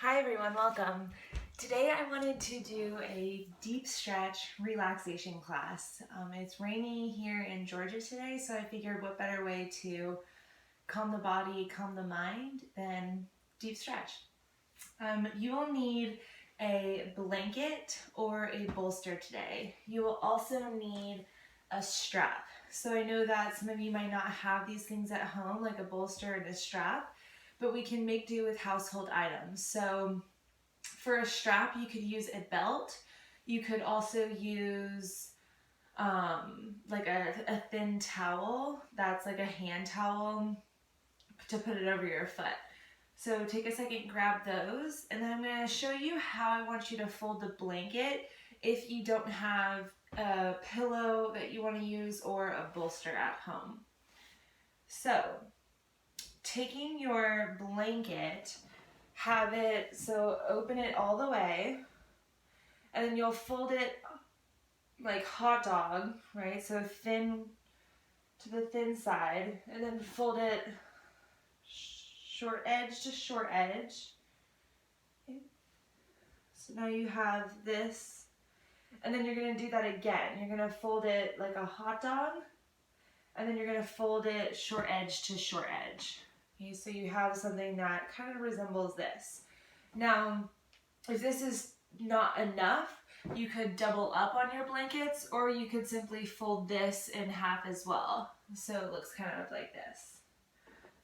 Hi everyone, welcome. Today I wanted to do a deep stretch relaxation class. It's rainy here in Georgia today, so I figured what better way to calm the body, calm the mind than deep stretch. You will need a blanket or a bolster today. You will also need a strap. So I know that some of you might not have these things at home, like a bolster and a strap, but we can make do with household items. So for a strap, you could use a belt. You could also use like a thin towel that's like a hand towel to put it over your foot. So take a second, grab those, and then I'm going to show you how I want you to fold the blanket if you don't have a pillow that you want to use or a bolster at home. So taking your blanket, have it, so open it all the way, and then you'll fold it like hot dog, right? So thin to the thin side, and then fold it short edge to short edge. Okay. So now you have this, and then you're going to do that again. You're going to fold it like a hot dog, and then you're going to fold it short edge to short edge. Okay, so you have something that kind of resembles this. Now, if this is not enough, you could double up on your blankets, or you could simply fold this in half as well. So it looks kind of like this.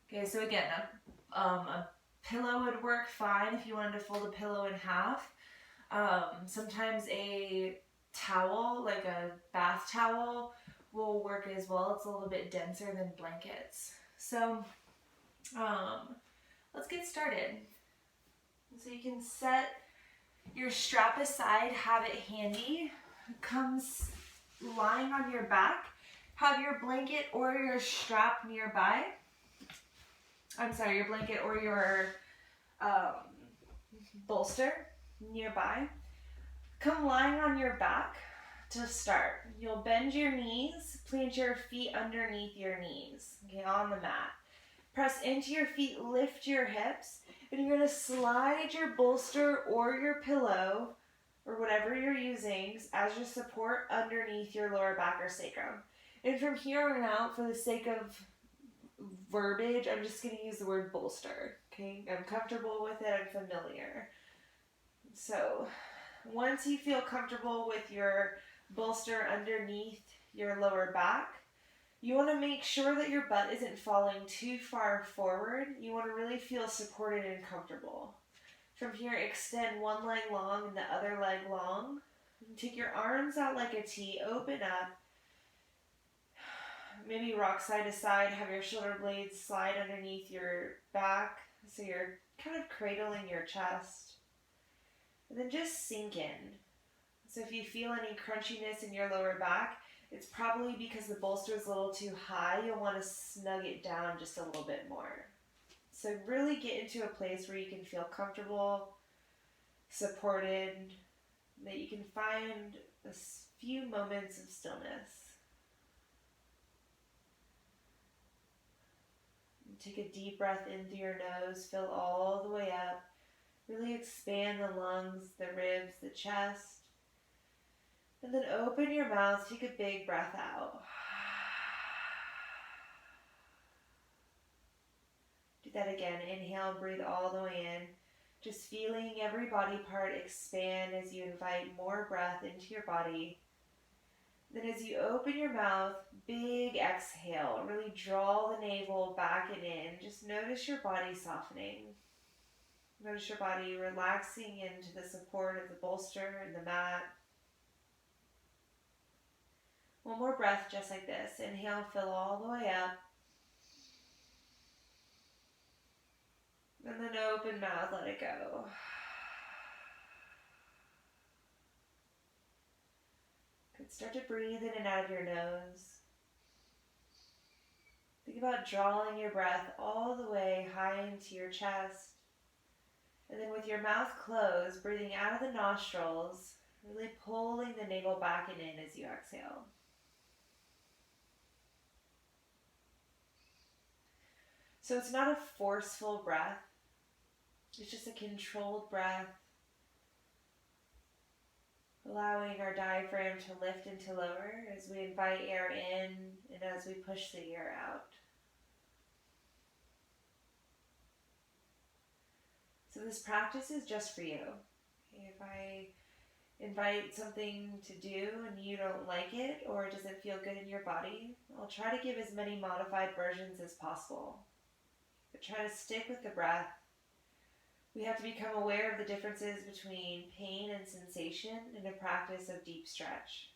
Okay, so again, a pillow would work fine if you wanted to fold a pillow in half. Sometimes a towel, like a bath towel, will work as well. It's a little bit denser than blankets. So let's get started. So you can set your strap aside, have it handy. It comes lying on your back. Have your blanket or your strap nearby. I'm sorry, your blanket or your bolster nearby. Come lying on your back to start. You'll bend your knees, plant your feet underneath your knees, okay, on the mat. Press into your feet, lift your hips, and you're going to slide your bolster or your pillow or whatever you're using as your support underneath your lower back or sacrum. And from here on out, for the sake of verbiage, I'm just going to use the word bolster. Okay, I'm comfortable with it, I'm familiar. So once you feel comfortable with your bolster underneath your lower back, you want to make sure that your butt isn't falling too far forward. You want to really feel supported and comfortable. From here, extend one leg long and the other leg long. Take your arms out like a T, open up. Maybe rock side to side, have your shoulder blades slide underneath your back, so you're kind of cradling your chest. And then just sink in. So if you feel any crunchiness in your lower back, it's probably because the bolster is a little too high. You'll want to snug it down just a little bit more. So really get into a place where you can feel comfortable, supported, that you can find a few moments of stillness. Take a deep breath in through your nose, fill all the way up. Really expand the lungs, the ribs, the chest. And then open your mouth, take a big breath out. Do that again. Inhale, breathe all the way in. Just feeling every body part expand as you invite more breath into your body. Then as you open your mouth, big exhale. Really draw the navel back and in. Just notice your body softening. Notice your body relaxing into the support of the bolster and the mat. One more breath just like this. Inhale, fill all the way up. And then open mouth, let it go. Good. Start to breathe in and out of your nose. Think about drawing your breath all the way high into your chest. And then with your mouth closed, breathing out of the nostrils, really pulling the navel back and in as you exhale. So it's not a forceful breath. It's just a controlled breath, allowing our diaphragm to lift and to lower as we invite air in and as we push the air out. So this practice is just for you. If I invite something to do and you don't like it or it doesn't feel good in your body, I'll try to give as many modified versions as possible. But try to stick with the breath. We have to become aware of the differences between pain and sensation in a practice of deep stretch.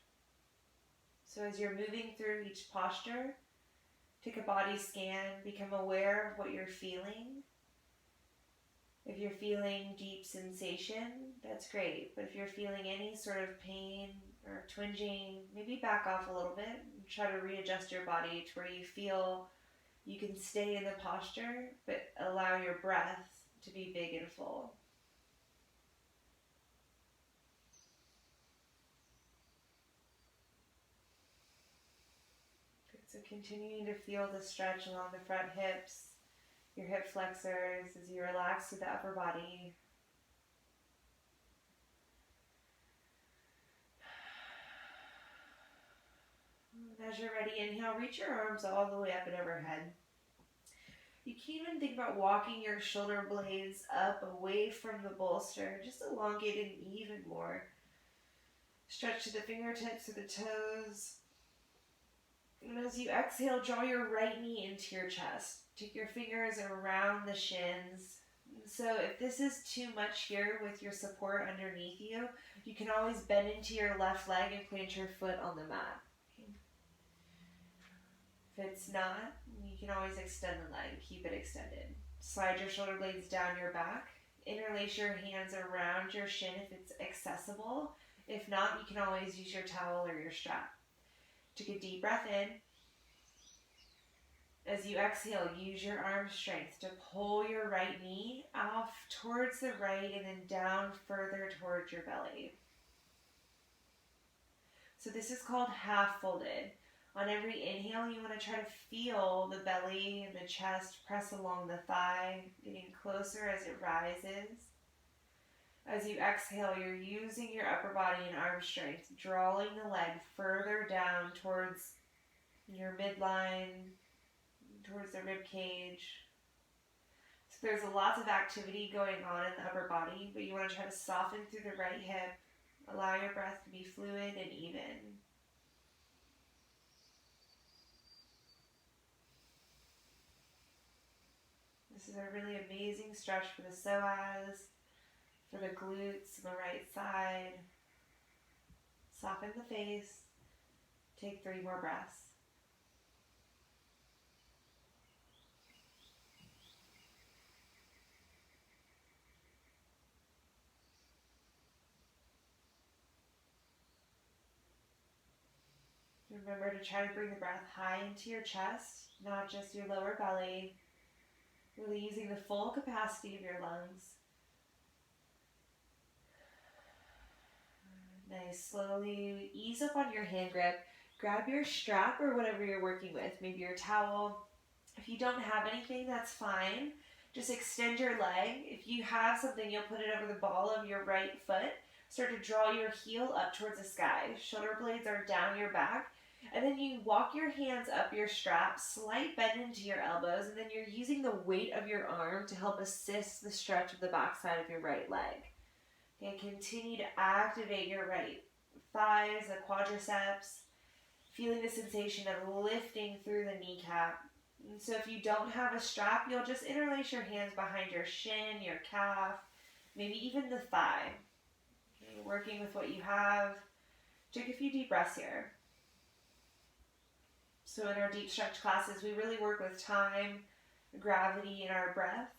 So as you're moving through each posture, take a body scan, become aware of what you're feeling. If you're feeling deep sensation, that's great. But if you're feeling any sort of pain or twinging, maybe back off a little bit and try to readjust your body to where you feel you can stay in the posture, but allow your breath to be big and full. Good. So continuing to feel the stretch along the front hips, your hip flexors as you relax through the upper body. And as you're ready, inhale, reach your arms all the way up and overhead. You can even think about walking your shoulder blades up away from the bolster, just elongating even more. Stretch to the fingertips or the toes. And as you exhale, draw your right knee into your chest. Take your fingers around the shins. So if this is too much here with your support underneath you, you can always bend into your left leg and plant your foot on the mat. If it's not, you can always extend the leg, keep it extended. Slide your shoulder blades down your back. Interlace your hands around your shin if it's accessible. If not, you can always use your towel or your strap. Take a deep breath in. As you exhale, use your arm strength to pull your right knee off towards the right and then down further towards your belly. So this is called half folded. On every inhale, you want to try to feel the belly and the chest press along the thigh, getting closer as it rises. As you exhale, you're using your upper body and arm strength, drawing the leg further down towards your midline, towards the rib cage. So there's lots of activity going on in the upper body, but you want to try to soften through the right hip, allow your breath to be fluid and even. This is a really amazing stretch for the psoas, for the glutes on the right side. Soften the face. Take 3 more breaths. Remember to try to bring the breath high into your chest, not just your lower belly. Really using the full capacity of your lungs. Nice. Slowly ease up on your hand grip. Grab your strap or whatever you're working with, maybe your towel. If you don't have anything, that's fine. Just extend your leg. If you have something, you'll put it over the ball of your right foot. Start to draw your heel up towards the sky. Shoulder blades are down your back. And then you walk your hands up your strap, slight bend into your elbows, and then you're using the weight of your arm to help assist the stretch of the backside of your right leg. Okay, continue to activate your right thighs, the quadriceps, feeling the sensation of lifting through the kneecap. And so if you don't have a strap, you'll just interlace your hands behind your shin, your calf, maybe even the thigh. Okay, working with what you have. Take a few deep breaths here. So in our deep stretch classes, we really work with time, gravity, and our breath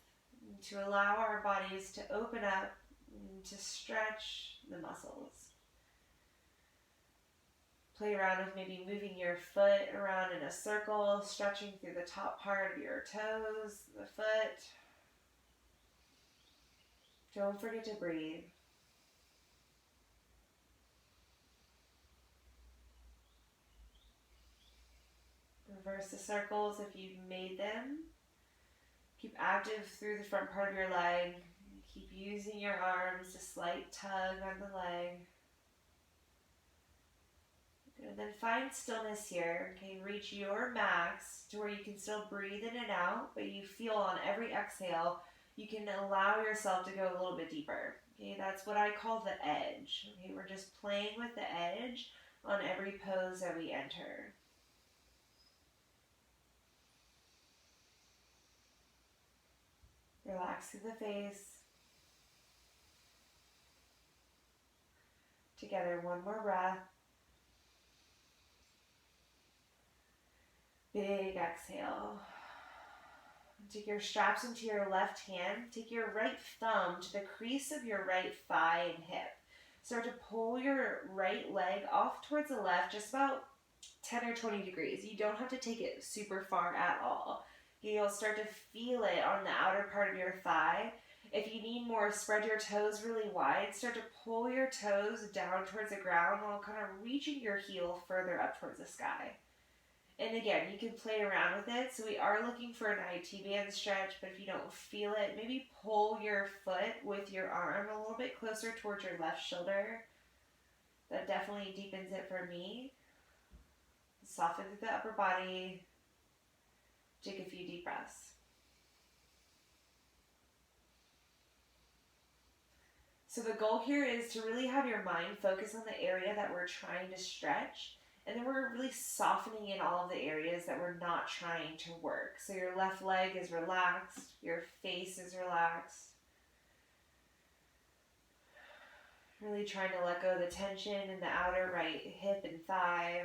to allow our bodies to open up and to stretch the muscles. Play around with maybe moving your foot around in a circle, stretching through the top part of your toes, the foot. Don't forget to breathe. Reverse the circles if you've made them. Keep active through the front part of your leg. Keep using your arms, a slight tug on the leg. And then find stillness here. Okay, reach your max to where you can still breathe in and out, but you feel on every exhale, you can allow yourself to go a little bit deeper. Okay, that's what I call the edge. Okay, we're just playing with the edge on every pose that we enter. Relax through the face. Together, one more breath. Big exhale. Take your straps into your left hand. Take your right thumb to the crease of your right thigh and hip. Start to pull your right leg off towards the left, just about 10 or 20 degrees. You don't have to take it super far at all. You'll start to feel it on the outer part of your thigh. If you need more, spread your toes really wide. Start to pull your toes down towards the ground while kind of reaching your heel further up towards the sky. And again, you can play around with it. So we are looking for an IT band stretch, but if you don't feel it, maybe pull your foot with your arm a little bit closer towards your left shoulder. That definitely deepens it for me. Soften through the upper body. Take a few deep breaths. So the goal here is to really have your mind focus on the area that we're trying to stretch. And then we're really softening in all of the areas that we're not trying to work. So your left leg is relaxed. Your face is relaxed. Really trying to let go of the tension in the outer right hip and thigh.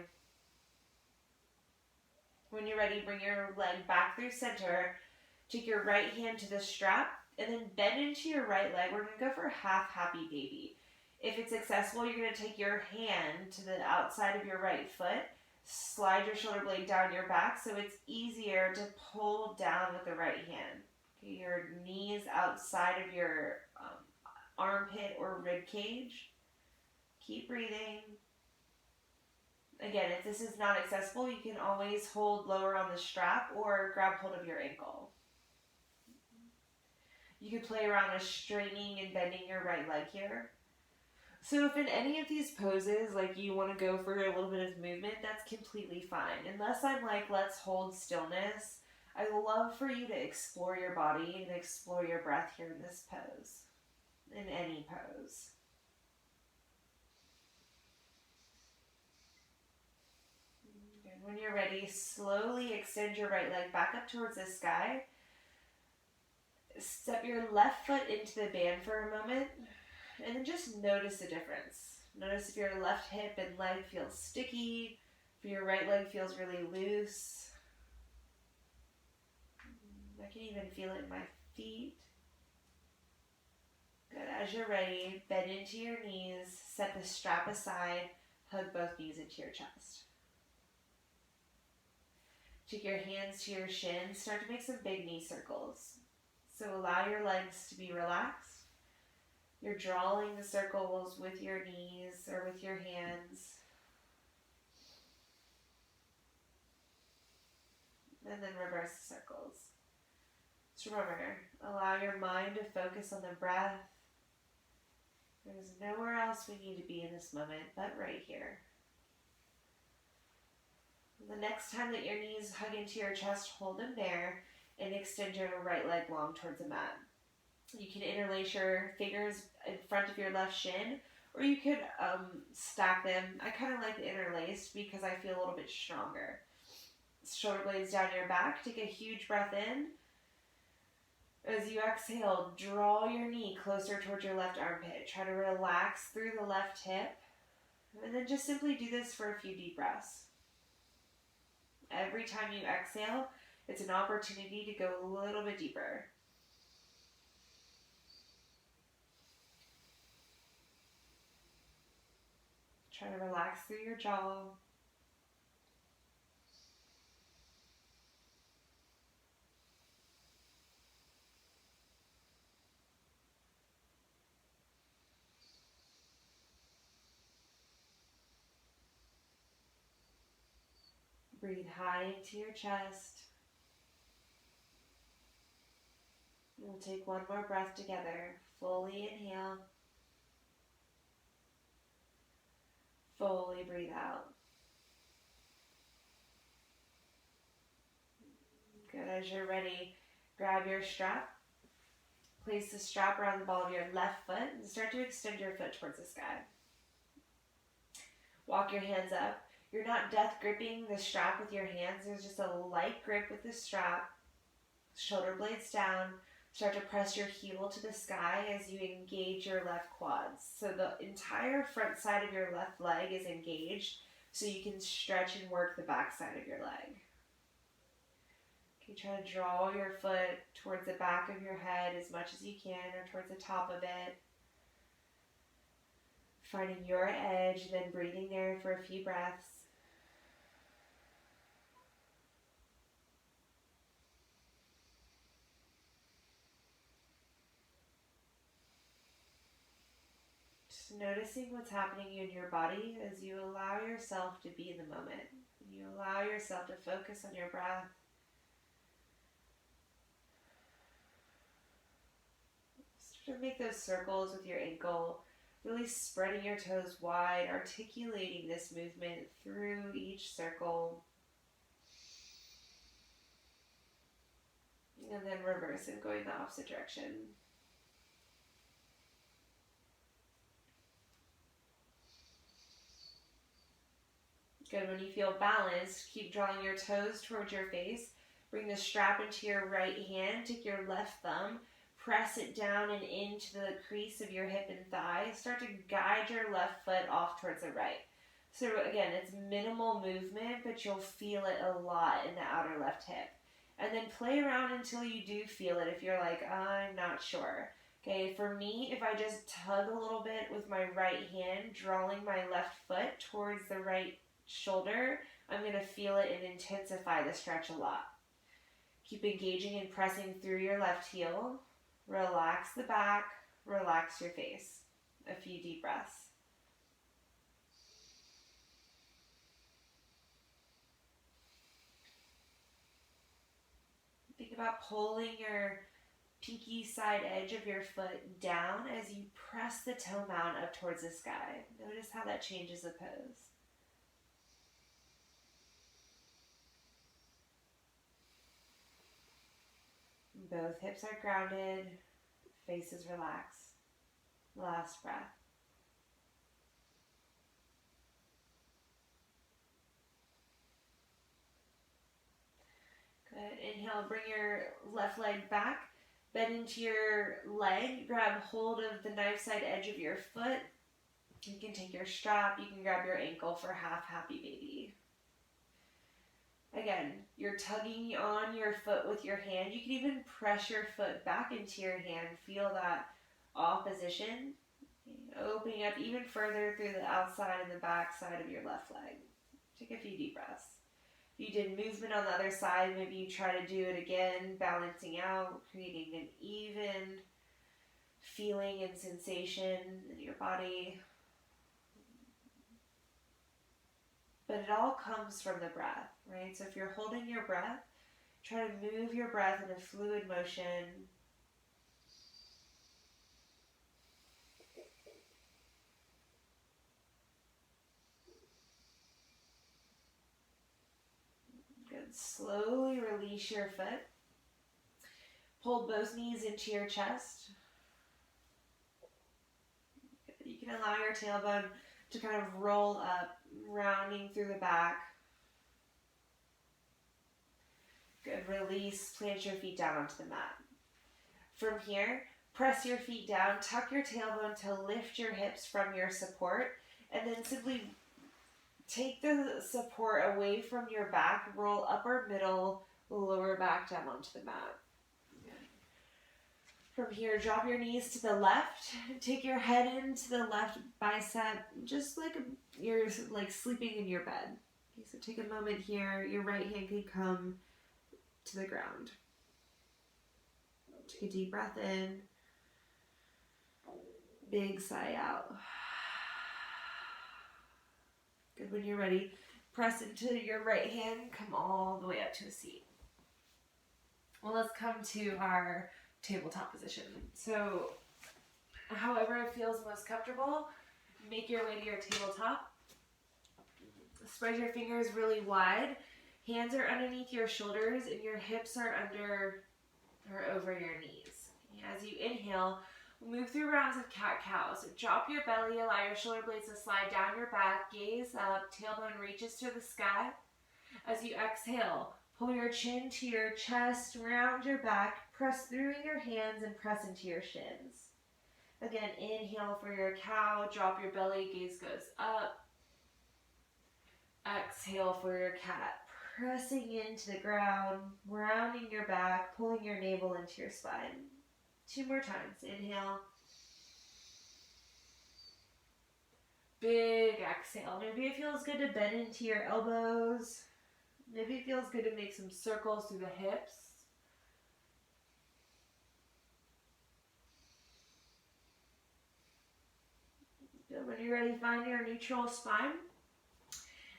When you're ready, bring your leg back through center. Take your right hand to the strap and then bend into your right leg. We're going to go for half happy baby. If it's accessible, you're going to take your hand to the outside of your right foot, slide your shoulder blade down your back so it's easier to pull down with the right hand. Okay, your knees outside of your armpit or rib cage. Keep breathing. Again, if this is not accessible, you can always hold lower on the strap or grab hold of your ankle. You could play around with straightening and bending your right leg here. So if in any of these poses, like you want to go for a little bit of movement, that's completely fine. Unless I'm like, let's hold stillness, I love for you to explore your body and explore your breath here in this pose, in any pose. And when you're ready, slowly extend your right leg back up towards the sky. Step your left foot into the band for a moment. And then just notice the difference. Notice if your left hip and leg feels sticky, if your right leg feels really loose. I can even feel it in my feet. Good. As you're ready, bend into your knees, set the strap aside, hug both knees into your chest. Take your hands to your shins, start to make some big knee circles. So allow your legs to be relaxed. You're drawing the circles with your knees or with your hands. And then reverse the circles. So remember, allow your mind to focus on the breath. There's nowhere else we need to be in this moment but right here. The next time that your knees hug into your chest, hold them there and extend your right leg long towards the mat. You can interlace your fingers in front of your left shin, or you could stack them. I kind of like the interlaced because I feel a little bit stronger. Shoulder blades down your back. Take a huge breath in. As you exhale, draw your knee closer towards your left armpit. Try to relax through the left hip. And then just simply do this for a few deep breaths. Every time you exhale, it's an opportunity to go a little bit deeper. Try to relax through your jaw. Breathe high into your chest. We'll take one more breath together. Fully inhale. Fully breathe out. Good. As you're ready, grab your strap. Place the strap around the ball of your left foot and start to extend your foot towards the sky. Walk your hands up. You're not death gripping the strap with your hands. There's just a light grip with the strap. Shoulder blades down. Start to press your heel to the sky as you engage your left quads. So the entire front side of your left leg is engaged, so you can stretch and work the back side of your leg. Okay, try to draw your foot towards the back of your head as much as you can, or towards the top of it. Finding your edge, then breathing there for a few breaths. Just noticing what's happening in your body as you allow yourself to be in the moment. You allow yourself to focus on your breath. Start to make those circles with your ankle. Really spreading your toes wide, articulating this movement through each circle. And then reverse and going the opposite direction. Good. When you feel balanced, keep drawing your toes towards your face. Bring the strap into your right hand. Take your left thumb. Press it down and into the crease of your hip and thigh. Start to guide your left foot off towards the right. So again, it's minimal movement, but you'll feel it a lot in the outer left hip. And then play around until you do feel it if you're like, I'm not sure. Okay, for me, if I just tug a little bit with my right hand, drawing my left foot towards the right shoulder, I'm going to feel it and intensify the stretch a lot. Keep engaging and pressing through your left heel. Relax the back, relax your face. A few deep breaths. Think about pulling your pinky side edge of your foot down as you press the toe mount up towards the sky. Notice how that changes the pose. Both hips are grounded, face is relaxed. Last breath. Good. Inhale, bring your left leg back. Bend into your leg. Grab hold of the knife side edge of your foot. You can take your strap. You can grab your ankle for half happy baby. Again, you're tugging on your foot with your hand. You can even press your foot back into your hand. Feel that opposition. Opening up even further through the outside and the back side of your left leg. Take a few deep breaths. If you did movement on the other side, maybe you try to do it again, balancing out, creating an even feeling and sensation in your body. But it all comes from the breath, right? So if you're holding your breath, try to move your breath in a fluid motion. Good. Slowly release your foot. Pull both knees into your chest. You can allow your tailbone to kind of roll up, rounding through the back. Good. Release. Plant your feet down onto the mat. From here, press your feet down, tuck your tailbone to lift your hips from your support, and then simply take the support away from your back, roll upper, middle, lower back down onto the mat. From here, drop your knees to the left. Take your head into the left bicep, just like you're like sleeping in your bed. Okay, so take a moment here. Your right hand can come to the ground. Take a deep breath in. Big sigh out. Good. When you're ready, press into your right hand. Come all the way up to a seat. Well, let's come to our tabletop position. So however it feels most comfortable, make your way to your tabletop. Spread your fingers really wide. Hands are underneath your shoulders and your hips are under or over your knees. As you inhale, move through rounds of cat-cow. So drop your belly, allow your shoulder blades to slide down your back, gaze up, tailbone reaches to the sky. As you exhale, pull your chin to your chest, round your back, press through your hands and press into your shins. Again, inhale for your cow, drop your belly, gaze goes up. Exhale for your cat, pressing into the ground, rounding your back, pulling your navel into your spine. 2 more times. Inhale. Big exhale. Maybe it feels good to bend into your elbows. Maybe it feels good to make some circles through the hips. Good. When you're ready, find your neutral spine.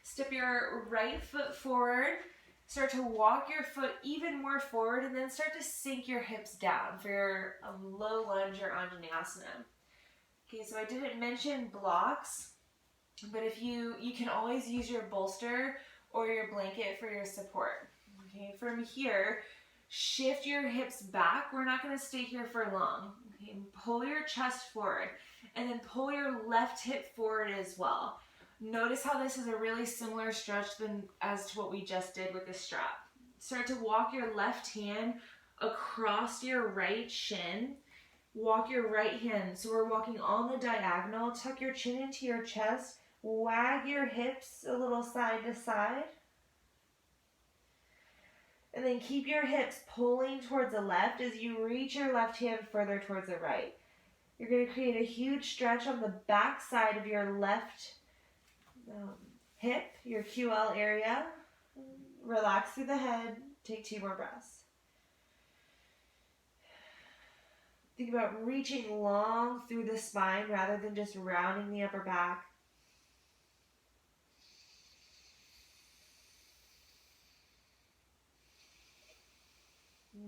Step your right foot forward. Start to walk your foot even more forward and then start to sink your hips down for your low lunge or anjaneyasana. Okay, so I didn't mention blocks, but if you can always use your bolster or your blanket for your support. Okay, from here, shift your hips back. We're not going to stay here for long. Okay, pull your chest forward and then pull your left hip forward as well. Notice how this is a really similar stretch as to what we just did with the strap. Start to walk your left hand across your right shin. Walk your right hand. So we're walking on the diagonal. Tuck your chin into your chest. Wag your hips a little side to side. And then keep your hips pulling towards the left as you reach your left hand further towards the right. You're going to create a huge stretch on the back side of your left hip, your QL area. Relax through the head. Take 2 more breaths. Think about reaching long through the spine rather than just rounding the upper back.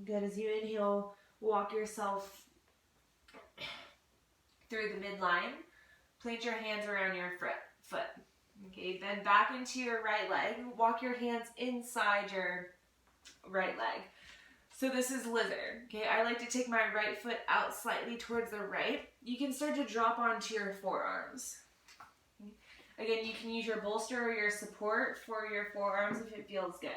Good. As you inhale, walk yourself through the midline. Plant your hands around your foot. Okay, then back into your right leg. Walk your hands inside your right leg. So this is lizard. Okay, I like to take my right foot out slightly towards the right. You can start to drop onto your forearms. Again, you can use your bolster or your support for your forearms if it feels good.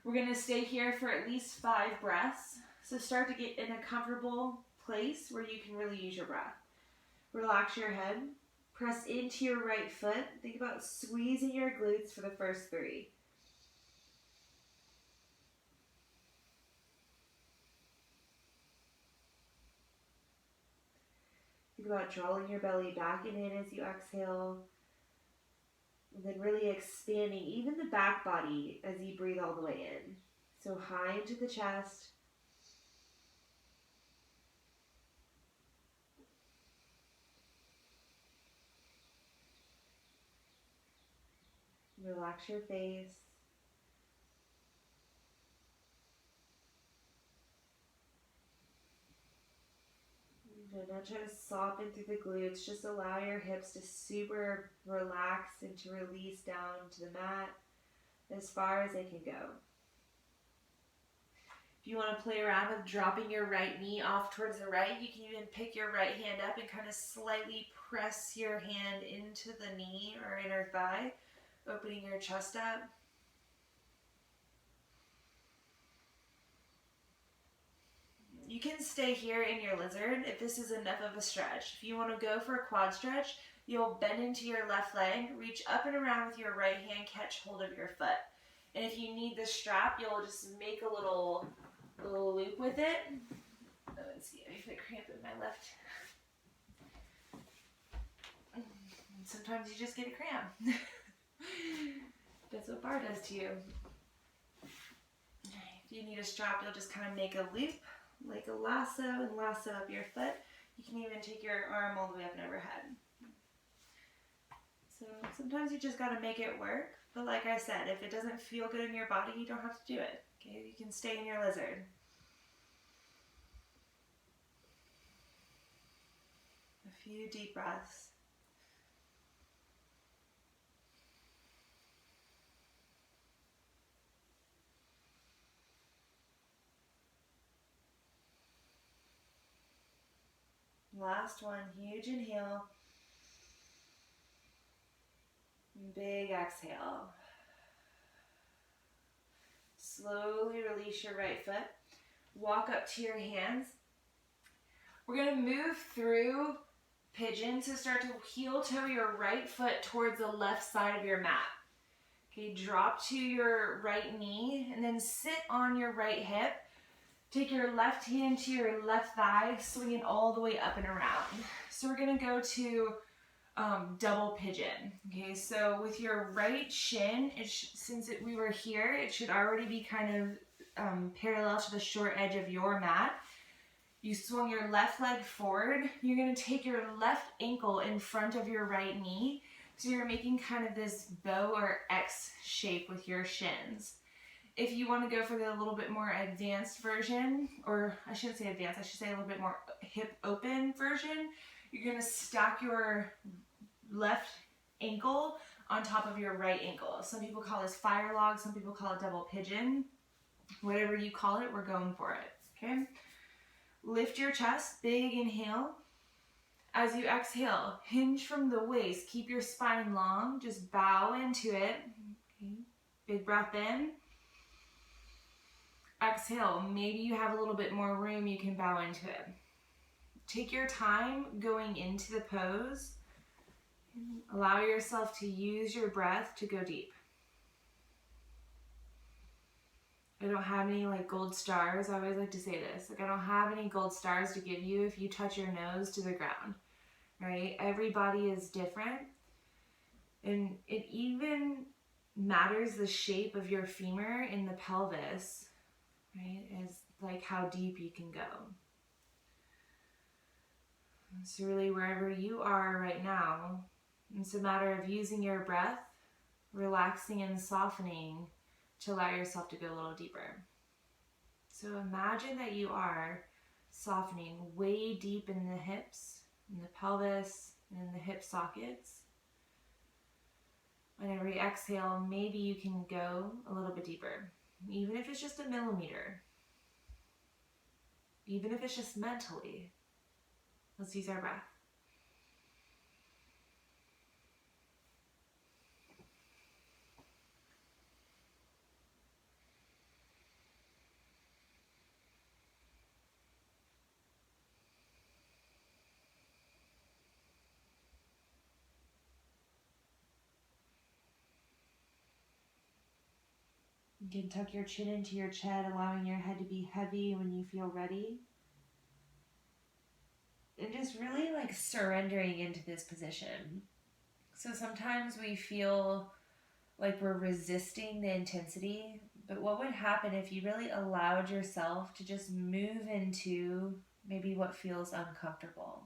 We're going to stay here for at least 5 breaths. So start to get in a comfortable place where you can really use your breath. Relax your head. Press into your right foot. Think about squeezing your glutes for the first 3. Think about drawing your belly back and in as you exhale. And then really expanding even the back body as you breathe all the way in. So high into the chest. Relax your face. Do not try to soften through the glutes. Just allow your hips to super relax and to release down to the mat as far as they can go. If you want to play around with dropping your right knee off towards the right, you can even pick your right hand up and kind of slightly press your hand into the knee or inner thigh, opening your chest up. You can stay here in your lizard if this is enough of a stretch. If you want to go for a quad stretch, you'll bend into your left leg, reach up and around with your right hand, catch hold of your foot. And if you need the strap, you'll just make a little loop with it. Oh, let's see, if I cramp in my left. Sometimes you just get a cramp. That's what bar does to you. If you need a strap, you'll just kind of make a loop, like a lasso, and lasso up your foot. You can even take your arm all the way up and overhead. So sometimes you just got to make it work. But like I said, if it doesn't feel good in your body, you don't have to do it. Okay, you can stay in your lizard. few deep breaths. Last one, huge inhale. Big exhale. Slowly release your right foot. Walk up to your hands. We're going to move through pigeon, so start to heel toe your right foot towards the left side of your mat. Okay, drop to your right knee and then sit on your right hip. Take your left hand to your left thigh, swing it all the way up and around. So we're going to go to double pigeon. Okay, so with your right shin, since we were here, it should already be kind of parallel to the short edge of your mat. You swung your left leg forward. You're going to take your left ankle in front of your right knee. So you're making kind of this bow or X shape with your shins. If you want to go for the little bit more advanced version, or I shouldn't say advanced, I should say a little bit more hip open version, you're going to stack your left ankle on top of your right ankle. Some people call this fire log, some people call it double pigeon. Whatever you call it, we're going for it. Okay? Lift your chest, big inhale. As you exhale, hinge from the waist. Keep your spine long, just bow into it. Okay. Big breath in. Exhale, maybe you have a little bit more room, you can bow into it. Take your time going into the pose. Allow yourself to use your breath to go deep. I don't have any gold stars. I always like to say this. I don't have any gold stars to give you if you touch your nose to the ground, right? Everybody is different. And it even matters the shape of your femur in the pelvis, right? Is how deep you can go. So really wherever you are right now, it's a matter of using your breath, relaxing and softening to allow yourself to go a little deeper. So imagine that you are softening way deep in the hips, in the pelvis, and in the hip sockets. On every exhale, maybe you can go a little bit deeper, even if it's just a millimeter, even if it's just mentally. Let's use our breath. You can tuck your chin into your chest, allowing your head to be heavy when you feel ready. And just really surrendering into this position. So sometimes we feel like we're resisting the intensity, but what would happen if you really allowed yourself to just move into maybe what feels uncomfortable?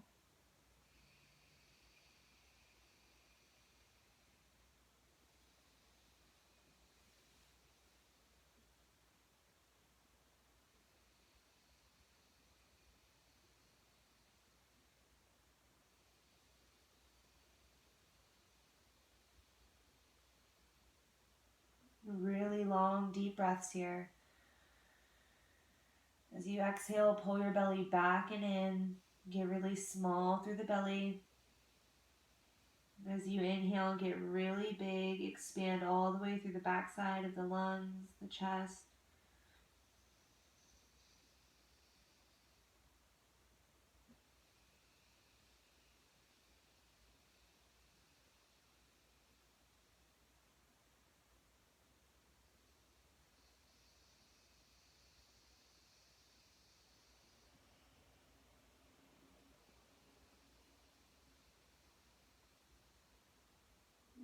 Really long, deep breaths here. As you exhale, pull your belly back and in. Get really small through the belly. As you inhale, get really big. Expand all the way through the backside of the lungs, the chest.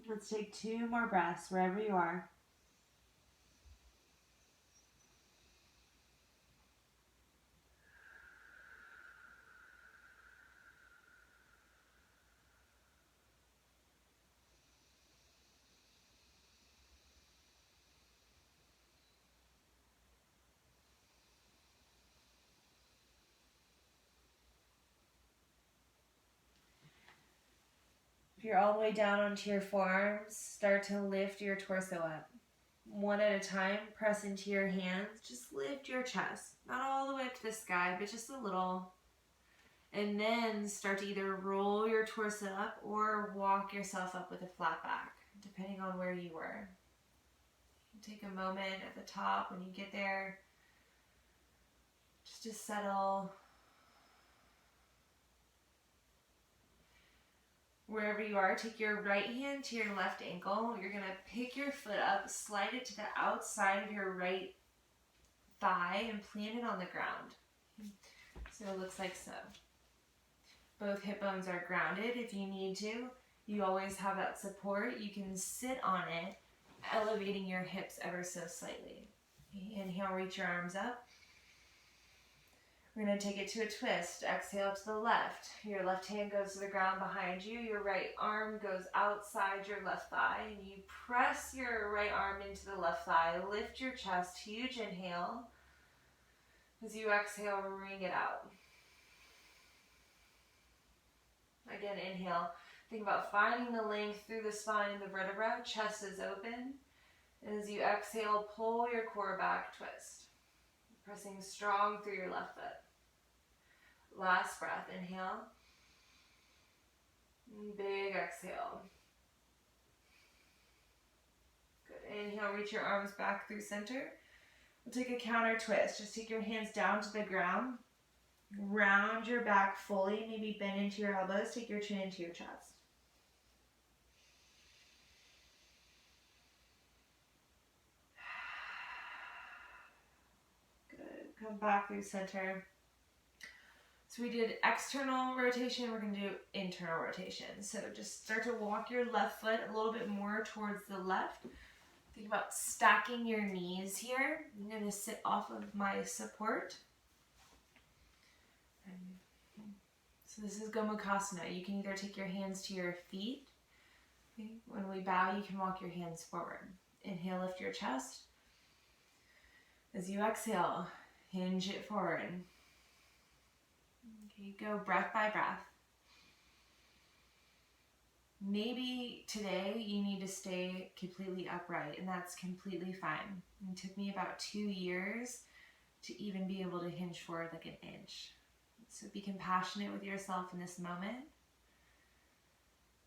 Let's take 2 more breaths wherever you are. If you're all the way down onto your forearms, start to lift your torso up. One at a time, press into your hands. Just lift your chest. Not all the way up to the sky, but just a little. And then start to either roll your torso up or walk yourself up with a flat back, depending on where you were. Take a moment at the top when you get there, just to settle. Wherever you are, take your right hand to your left ankle. You're going to pick your foot up, slide it to the outside of your right thigh, and plant it on the ground. So it looks like so. Both hip bones are grounded if you need to. You always have that support. You can sit on it, elevating your hips ever so slightly. Inhale, reach your arms up. We're going to take it to a twist. Exhale to the left. Your left hand goes to the ground behind you. Your right arm goes outside your left thigh. And you press your right arm into the left thigh. Lift your chest. Huge inhale. As you exhale, wring it out. Again, inhale. Think about finding the length through the spine and the vertebra. Chest is open. And as you exhale, pull your core back, twist. Pressing strong through your left foot. Last breath, inhale. Big exhale. Good. Inhale, reach your arms back through center. We'll take a counter twist. Just take your hands down to the ground. Round your back fully. Maybe bend into your elbows. Take your chin into your chest. Good. Come back through center. So we did external rotation, we're going to do internal rotation. So just start to walk your left foot a little bit more towards the left. Think about stacking your knees here. I'm going to sit off of my support. So this is Gomukhasana. You can either take your hands to your feet. Okay. When we bow, you can walk your hands forward. Inhale, lift your chest. As you exhale, hinge it forward. Okay, go breath by breath. Maybe today you need to stay completely upright, and that's completely fine. It took me about 2 years to even be able to hinge forward like an inch. So be compassionate with yourself in this moment.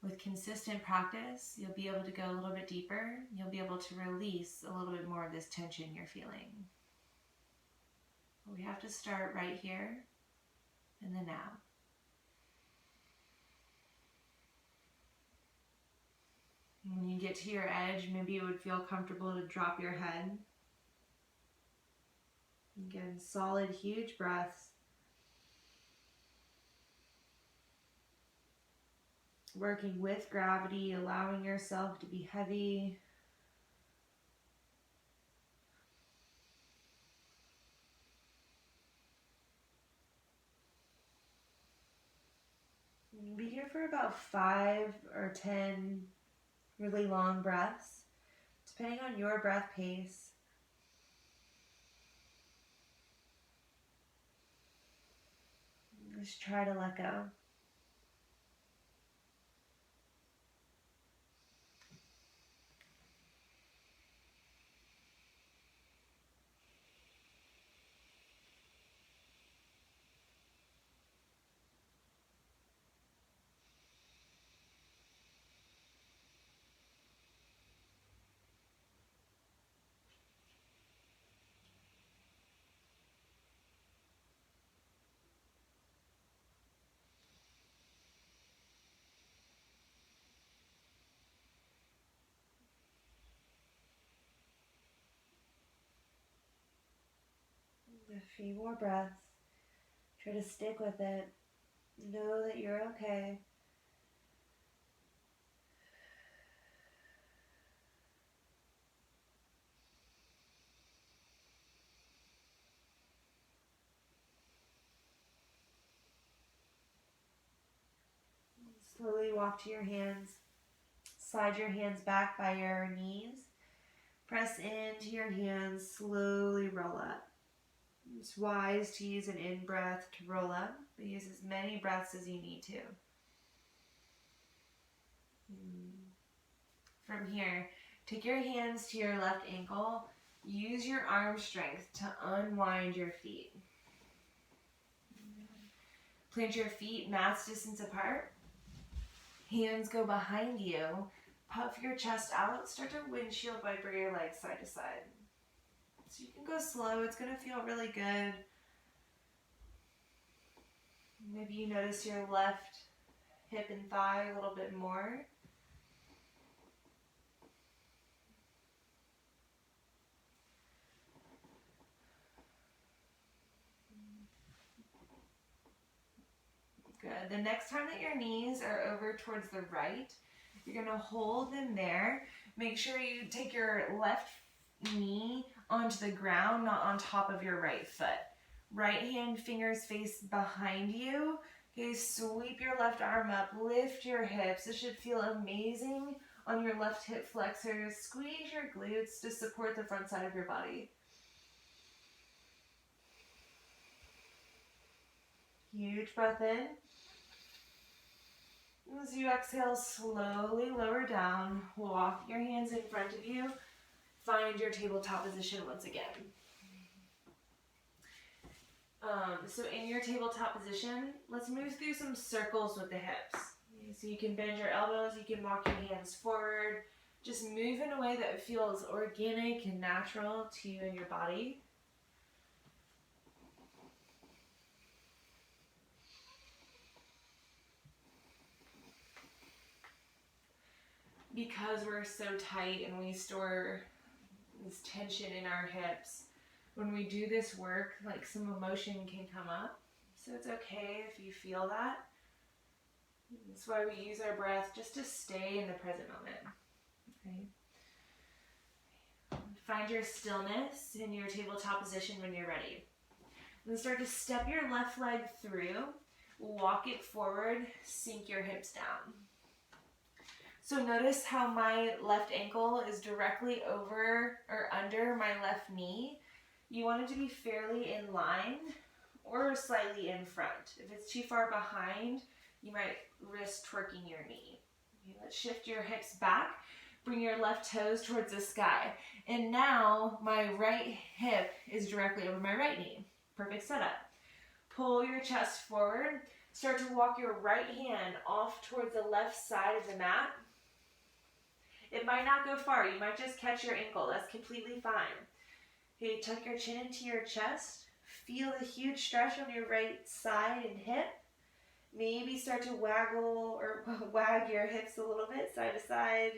With consistent practice, you'll be able to go a little bit deeper. You'll be able to release a little bit more of this tension you're feeling. But we have to start right here in the now. When you get to your edge, maybe it would feel comfortable to drop your head. Again, solid, huge breaths. Working with gravity, allowing yourself to be heavy. Be here for about 5 or 10 really long breaths, depending on your breath pace. Just try to let go. A few more breaths. Try to stick with it. Know that you're okay. Slowly walk to your hands. Slide your hands back by your knees. Press into your hands. Slowly roll up. It's wise to use an in-breath to roll up, but use as many breaths as you need to. From here, take your hands to your left ankle. Use your arm strength to unwind your feet. Plant your feet mass distance apart. Hands go behind you. Puff your chest out. Start to windshield wiper your legs side to side. So you can go slow. It's going to feel really good. Maybe you notice your left hip and thigh a little bit more. Good. The next time that your knees are over towards the right, you're going to hold them there. Make sure you take your left knee onto the ground, not on top of your right foot. Right hand fingers face behind you. Okay, sweep your left arm up, lift your hips. This should feel amazing on your left hip flexors. Squeeze your glutes to support the front side of your body. Huge breath in. As you exhale, slowly lower down. Walk your hands in front of you. Find your tabletop position once again. So in your tabletop position, let's move through some circles with the hips. Okay, so you can bend your elbows, you can walk your hands forward. Just move in a way that feels organic and natural to you and your body. Because we're so tight and we store this tension in our hips, when we do this work, like some emotion can come up. So it's okay if you feel that. That's why we use our breath, just to stay in the present moment. Okay. Find your stillness in your tabletop position when you're ready. Then start to step your left leg through, walk it forward, sink your hips down. So notice how my left ankle is directly over or under my left knee. You want it to be fairly in line or slightly in front. If it's too far behind, you might risk twerking your knee. Okay, let's shift your hips back. Bring your left toes towards the sky. And now my right hip is directly over my right knee. Perfect setup. Pull your chest forward. Start to walk your right hand off towards the left side of the mat. It might not go far. You might just catch your ankle. That's completely fine. Okay, tuck your chin into your chest. Feel the huge stretch on your right side and hip. Maybe start to waggle or wag your hips a little bit, side to side.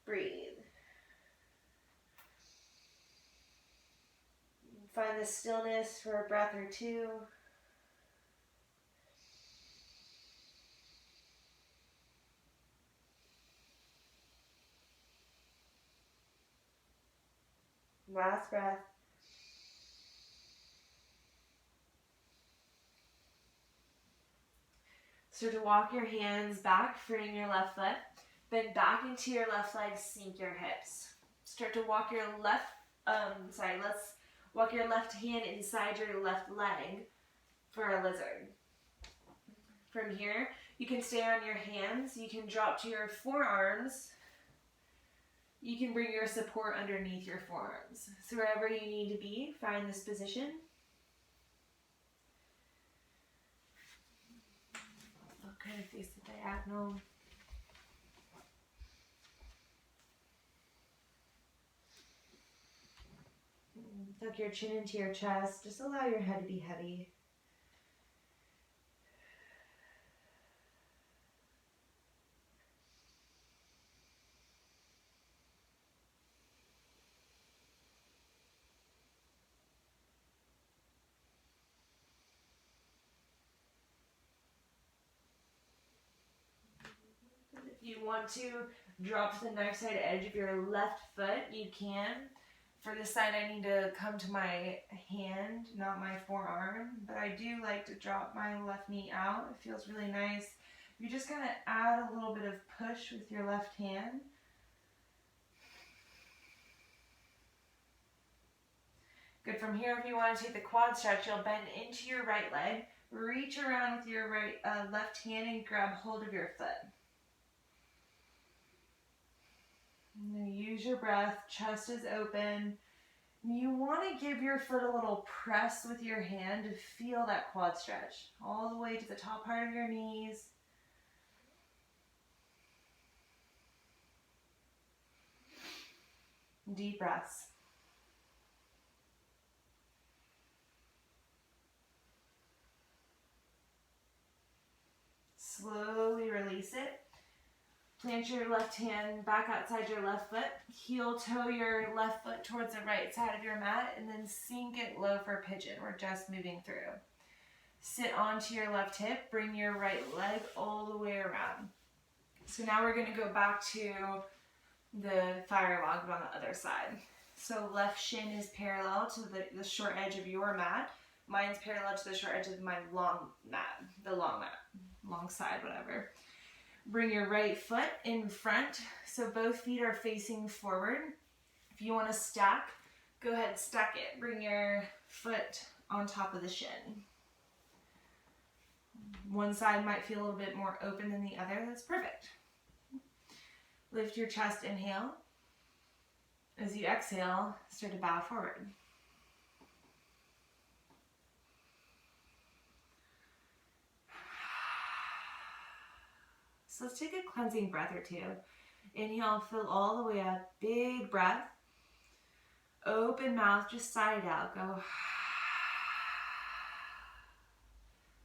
Breathe. Find the stillness for a breath or two. Last breath. Start to walk your hands back, freeing your left foot. Bend back into your left leg, sink your hips. Start to walk your let's walk your left hand inside your left leg for a lizard. From here, you can stay on your hands. You can drop to your forearms. You can bring your support underneath your forearms. So wherever you need to be, find this position. Kind of face the diagonal. Tuck your chin into your chest. Just allow your head to be heavy. If you want to drop to the knife side edge of your left foot, you can. For this side, I need to come to my hand, not my forearm. But I do like to drop my left knee out. It feels really nice. You just kind of add a little bit of push with your left hand. Good. From here, if you want to take the quad stretch, you'll bend into your right leg. Reach around with your left hand and grab hold of your foot. Now use your breath, chest is open. You want to give your foot a little press with your hand to feel that quad stretch all the way to the top part of your knees. Deep breaths. Slowly release it. Plant your left hand back outside your left foot. Heel toe your left foot towards the right side of your mat and then sink it low for pigeon. We're just moving through. Sit onto your left hip. Bring your right leg all the way around. So now we're going to go back to the fire log but on the other side. So left shin is parallel to the short edge of your mat. Mine's parallel to the short edge of my long mat, long side, whatever. Bring your right foot in front, so both feet are facing forward. If you want to stack, go ahead, stack it. Bring your foot on top of the shin. One side might feel a little bit more open than the other. That's perfect. Lift your chest, inhale. As you exhale, start to bow forward. So let's take a cleansing breath or two. Inhale, fill all the way up. Big breath. Open mouth, just sigh it out. Go.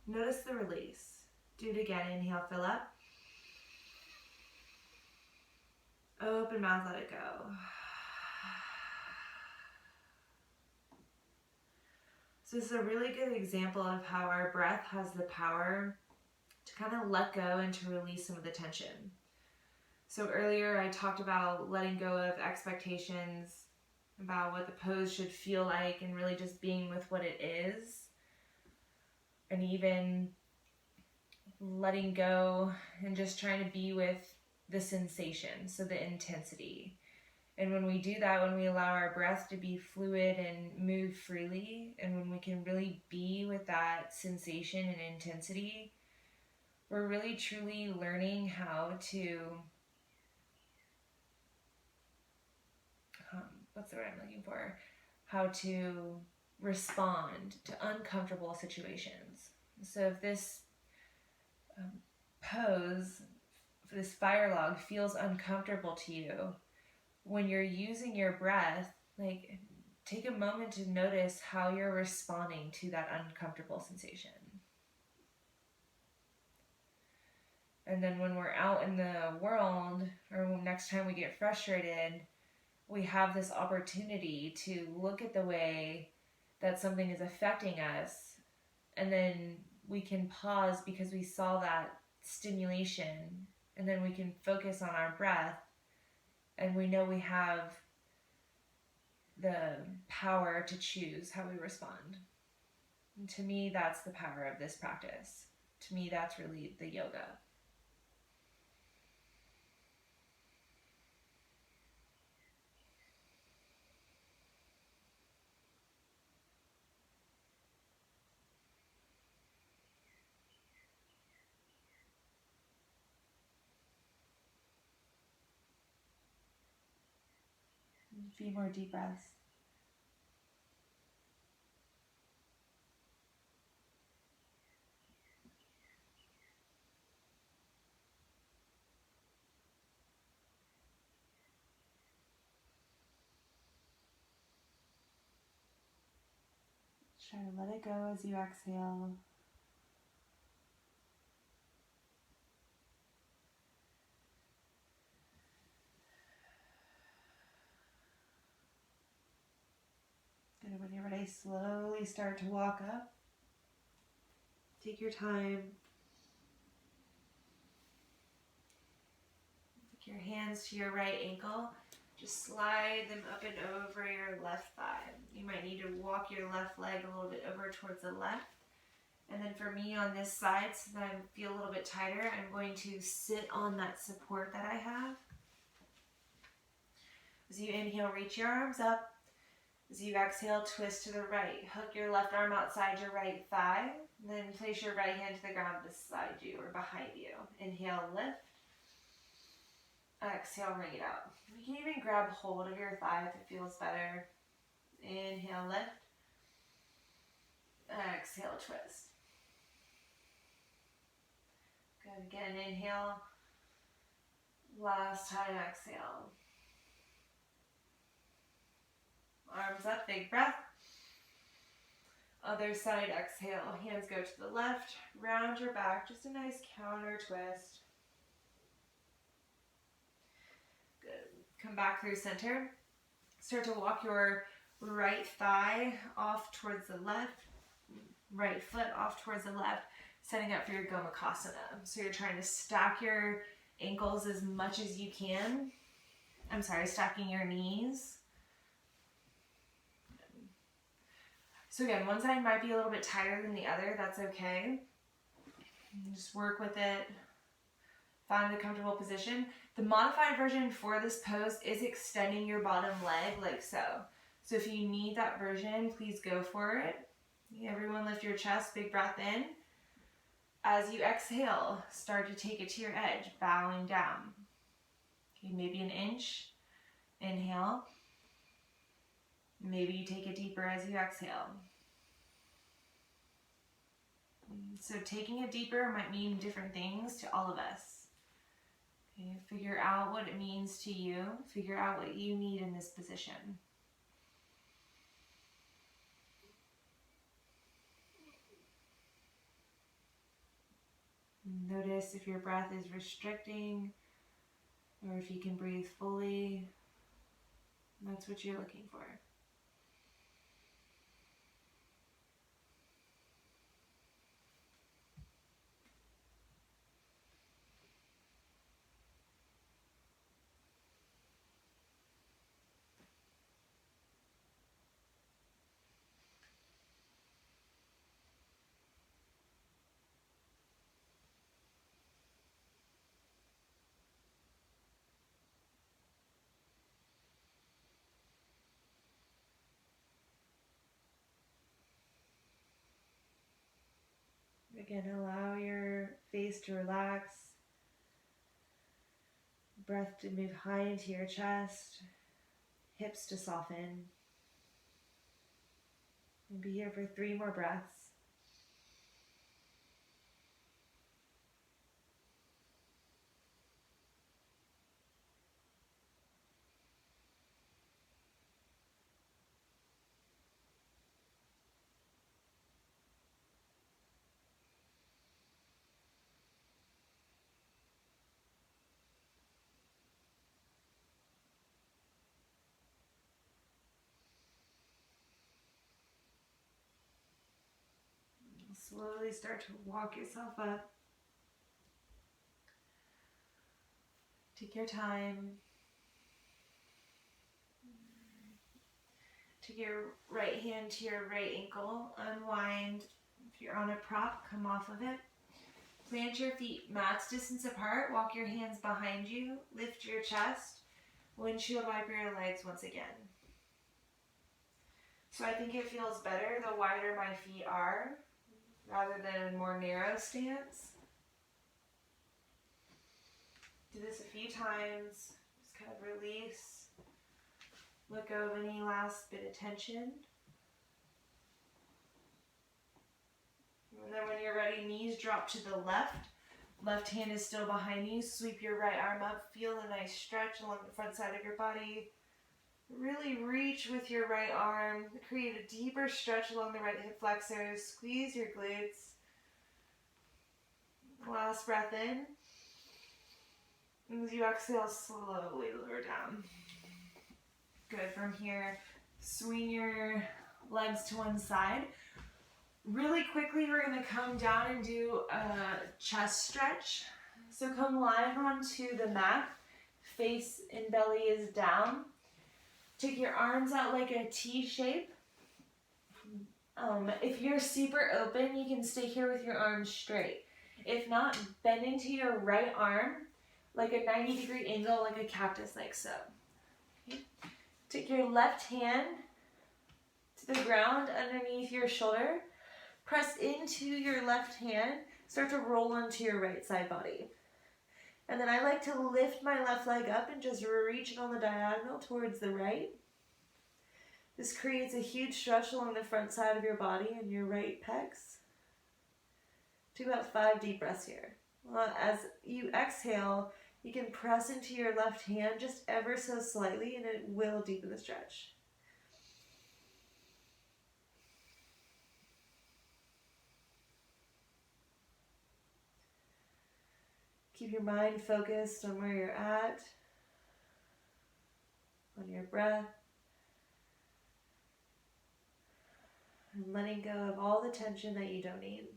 Notice the release. Do it again. Inhale, fill up. Open mouth, let it go. So this is a really good example of how our breath has the power to kind of let go and to release some of the tension. So earlier I talked about letting go of expectations, about what the pose should feel like, and really just being with what it is. And even letting go and just trying to be with the sensation, so the intensity. And when we do that, when we allow our breath to be fluid and move freely, and when we can really be with that sensation and intensity, we're really truly learning how to, what's the word I'm looking for? How to respond to uncomfortable situations. So if this pose, this fire log feels uncomfortable to you, when you're using your breath, like, take a moment to notice how you're responding to that uncomfortable sensation. And then when we're out in the world, or next time we get frustrated, we have this opportunity to look at the way that something is affecting us, and then we can pause because we saw that stimulation, and then we can focus on our breath, and we know we have the power to choose how we respond. And to me, that's the power of this practice. To me, that's really the yoga. A few more deep breaths. Try to let it go as you exhale. And when you're ready, slowly start to walk up. Take your time. Take your hands to your right ankle. Just slide them up and over your left thigh. You might need to walk your left leg a little bit over towards the left. And then for me on this side, so that I feel a little bit tighter, I'm going to sit on that support that I have. As you inhale, reach your arms up. As you exhale, twist to the right. Hook your left arm outside your right thigh. Then place your right hand to the ground beside you or behind you. Inhale, lift. Exhale, wring it out. You can even grab hold of your thigh if it feels better. Inhale, lift. Exhale, twist. Good. Again, inhale. Last time, exhale. Arms up, big breath. Other side, exhale. Hands go to the left. Round your back. Just a nice counter twist. Good. Come back through center. Start to walk your right thigh off towards the left. Right foot off towards the left. Setting up for your gomukhasana. So you're trying to stack your ankles as much as you can. Stacking your knees. So again, one side might be a little bit tighter than the other. That's okay. Just work with it. Find a comfortable position. The modified version for this pose is extending your bottom leg like so. So if you need that version, please go for it. Everyone lift your chest, big breath in. As you exhale, start to take it to your edge, bowing down. Okay, maybe an inch. Inhale. Maybe you take it deeper as you exhale. So taking it deeper might mean different things to all of us. Okay, figure out what it means to you. Figure out what you need in this position. Notice if your breath is restricting or if you can breathe fully. That's what you're looking for. Again, allow your face to relax. Breath to move high into your chest. Hips to soften. And be here for 3 more breaths. Slowly start to walk yourself up. Take your time. Take your right hand to your right ankle. Unwind. If you're on a prop, come off of it. Plant your feet max distance apart. Walk your hands behind you. Lift your chest. Windshield wiper your legs once again. So I think it feels better the wider my feet are, rather than a more narrow stance. Do this a few times. Just kind of release. Let go of any last bit of tension. And then when you're ready, knees drop to the left. Left hand is still behind you. Sweep your right arm up. Feel a nice stretch along the front side of your body. Really reach with your right arm. Create a deeper stretch along the right hip flexors. Squeeze your glutes. Last breath in. As you exhale, slowly lower down. Good. From here, swing your legs to one side. Really quickly, we're going to come down and do a chest stretch. So come lying onto the mat. Face and belly is down. Take your arms out like a T shape. If you're super open, you can stay here with your arms straight. If not, bend into your right arm like a 90-degree angle, like a cactus, like so. Okay. Take your left hand to the ground underneath your shoulder. Press into your left hand. Start to roll onto your right side body. And then I like to lift my left leg up and just reach it on the diagonal towards the right. This creates a huge stretch along the front side of your body and your right pecs. Do about 5 deep breaths here. As you exhale, you can press into your left hand just ever so slightly and it will deepen the stretch. Keep your mind focused on where you're at, on your breath, and letting go of all the tension that you don't need.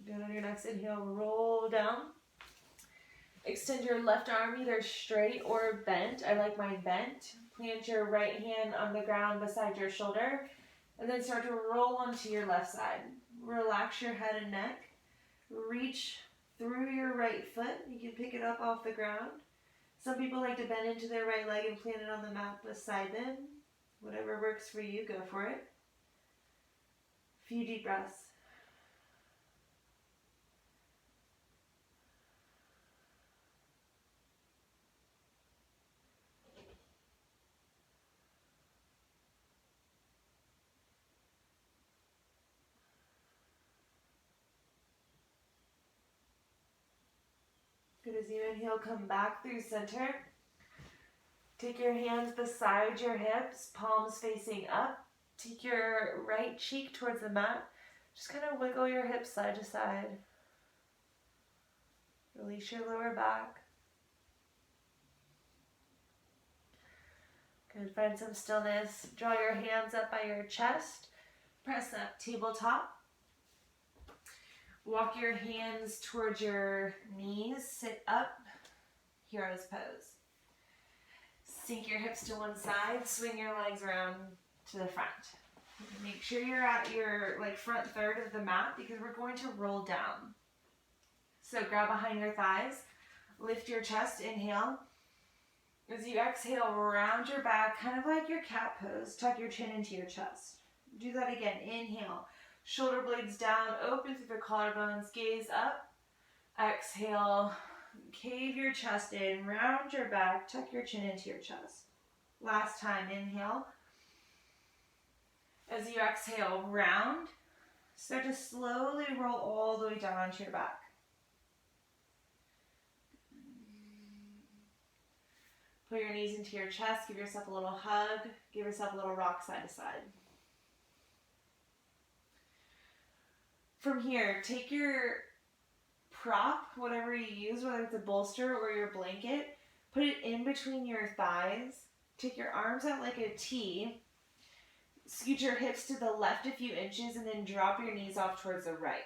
Good. On your next inhale, roll down. Extend your left arm either straight or bent. I like mine bent. Plant your right hand on the ground beside your shoulder, and then start to roll onto your left side. Relax your head and neck. Reach through your right foot. You can pick it up off the ground. Some people like to bend into their right leg and plant it on the mat beside them. Whatever works for you, go for it. A few deep breaths. Good. As you inhale, come back through center. Take your hands beside your hips, palms facing up. Take your right cheek towards the mat. Just kind of wiggle your hips side to side. Release your lower back. Good. Find some stillness. Draw your hands up by your chest. Press up, tabletop. Walk your hands towards your knees. Sit up, hero's pose. Sink your hips to one side. Swing your legs around to the front. Make sure you're at your front third of the mat because we're going to roll down. So grab behind your thighs. Lift your chest. Inhale. As you exhale, round your back, kind of like your cat pose. Tuck your chin into your chest. Do that again. Inhale. Shoulder blades down, open through the collarbones, gaze up. Exhale, cave your chest in, round your back, tuck your chin into your chest. Last time, inhale. As you exhale, round. Start to slowly roll all the way down onto your back. Put your knees into your chest, give yourself a little hug, give yourself a little rock side to side. From here, take your prop, whatever you use, whether it's a bolster or your blanket, put it in between your thighs. Take your arms out like a T. Scoot your hips to the left a few inches and then drop your knees off towards the right.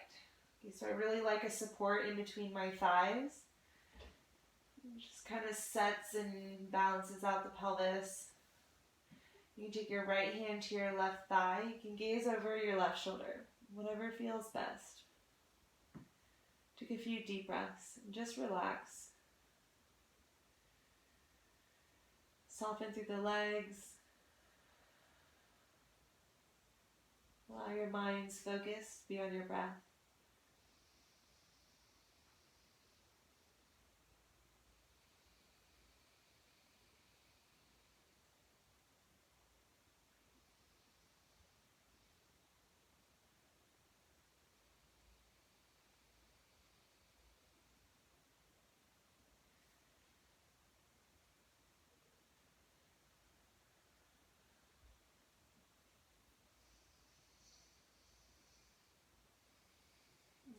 Okay, so I really like a support in between my thighs. It just kind of sets and balances out the pelvis. You can take your right hand to your left thigh. You can gaze over your left shoulder. Whatever feels best. Take a few deep breaths and just relax. Soften through the legs. Allow your mind's focus to be on your breath.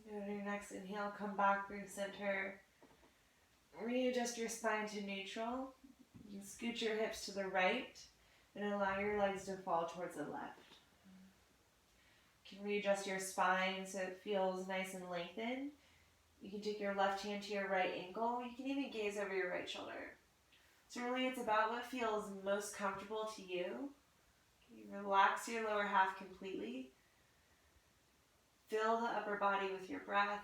On your next inhale, come back through center. Readjust your spine to neutral. You can scoot your hips to the right and allow your legs to fall towards the left. You can readjust your spine so it feels nice and lengthened. You can take your left hand to your right ankle. You can even gaze over your right shoulder. So really it's about what feels most comfortable to you. You relax your lower half completely. Fill the upper body with your breath,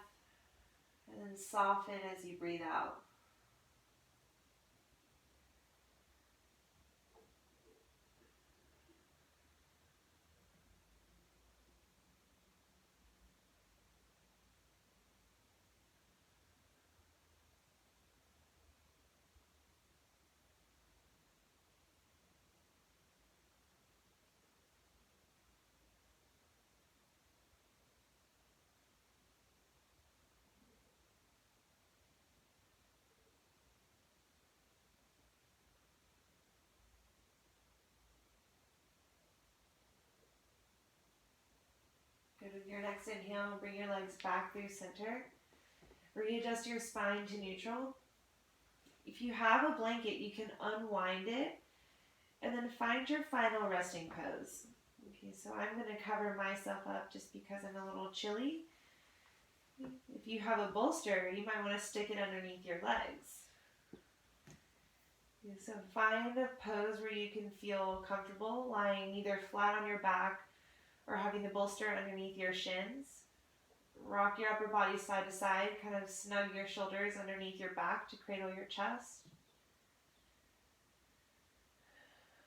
and then soften as you breathe out. with your next inhale, bring your legs back through center. Readjust your spine to neutral. If you have a blanket, you can unwind it and then find your final resting pose. Okay, so I'm going to cover myself up just because I'm a little chilly. If you have a bolster, you might want to stick it underneath your legs. Okay, so find a pose where you can feel comfortable, lying either flat on your back or having the bolster underneath your shins. Rock your upper body side to side, kind of snug your shoulders underneath your back to cradle your chest.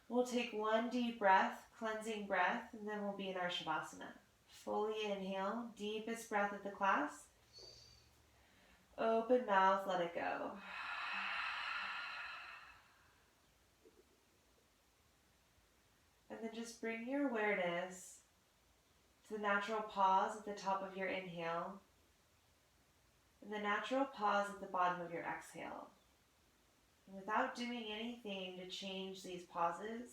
We'll take one deep breath, cleansing breath, and then we'll be in our Shavasana. Fully inhale, deepest breath of the class. Open mouth, let it go. And then just bring your awareness to the natural pause at the top of your inhale and the natural pause at the bottom of your exhale. And without doing anything to change these pauses,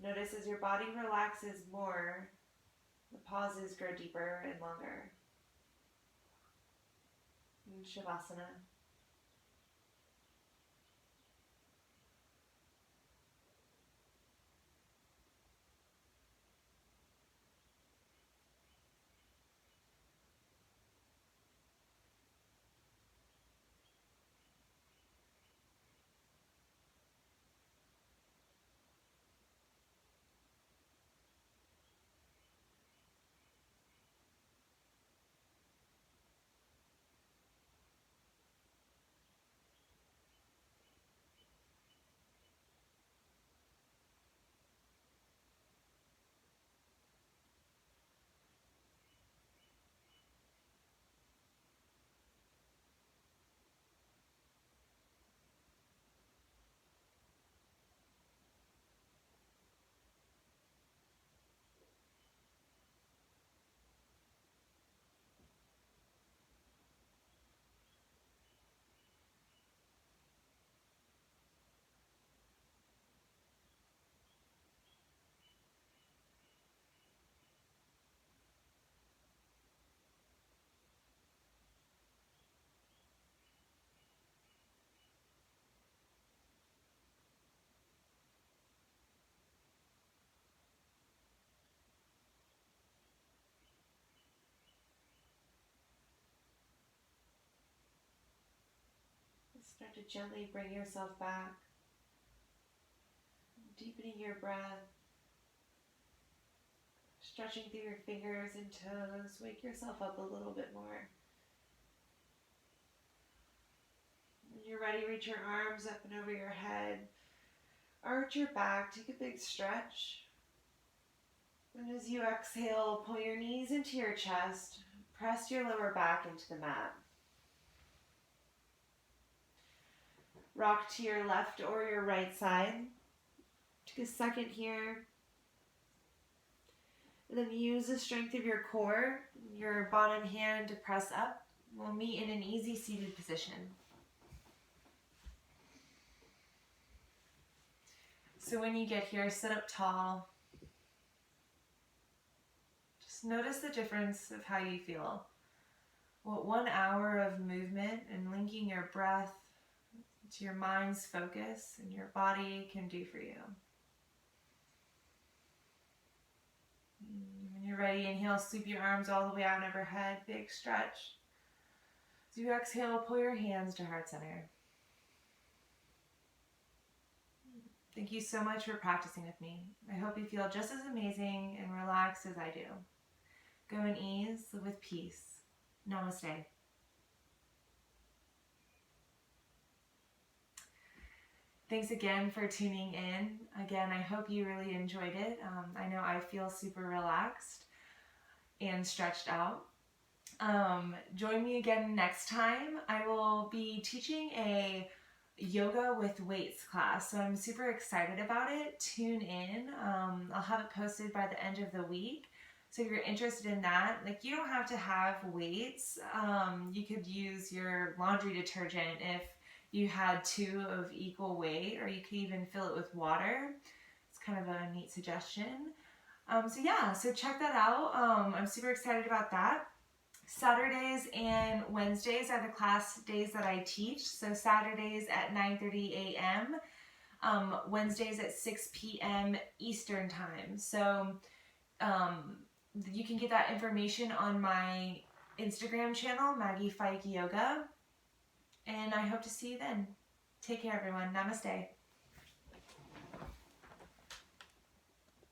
notice as your body relaxes more, the pauses grow deeper and longer. In Shavasana. Start to gently bring yourself back, deepening your breath, stretching through your fingers and toes. Wake yourself up a little bit more. When you're ready, reach your arms up and over your head. Arch your back, take a big stretch. And as you exhale, pull your knees into your chest. Press your lower back into the mat. Rock to your left or your right side. Take a second here. And then use the strength of your core, your bottom hand to press up. We'll meet in an easy seated position. So when you get here, sit up tall. Just notice the difference of how you feel. What 1 hour of movement and linking your breath to your mind's focus and your body can do for you. When you're ready, inhale, sweep your arms all the way out and overhead, big stretch. As you exhale, pull your hands to heart center. Thank you so much for practicing with me. I hope you feel just as amazing and relaxed as I do. Go in ease, live with peace. Namaste. Thanks again for tuning in. Again, I hope you really enjoyed it. I know I feel super relaxed and stretched out. Join me again next time. I will be teaching a yoga with weights class, so I'm super excited about it. Tune in. I'll have it posted by the end of the week. So if you're interested in that, like, you don't have to have weights. You could use your laundry detergent if you had 2 of equal weight, or you could even fill it with water. It's kind of a neat suggestion. So yeah, so check that out. I'm super excited about that. Saturdays and Wednesdays are the class days that I teach. So Saturdays at 9:30 a.m., Wednesdays at 6 p.m. Eastern time. So you can get that information on my Instagram channel, Maggie Fike Yoga. And I hope to see you then. Take care, everyone. Namaste.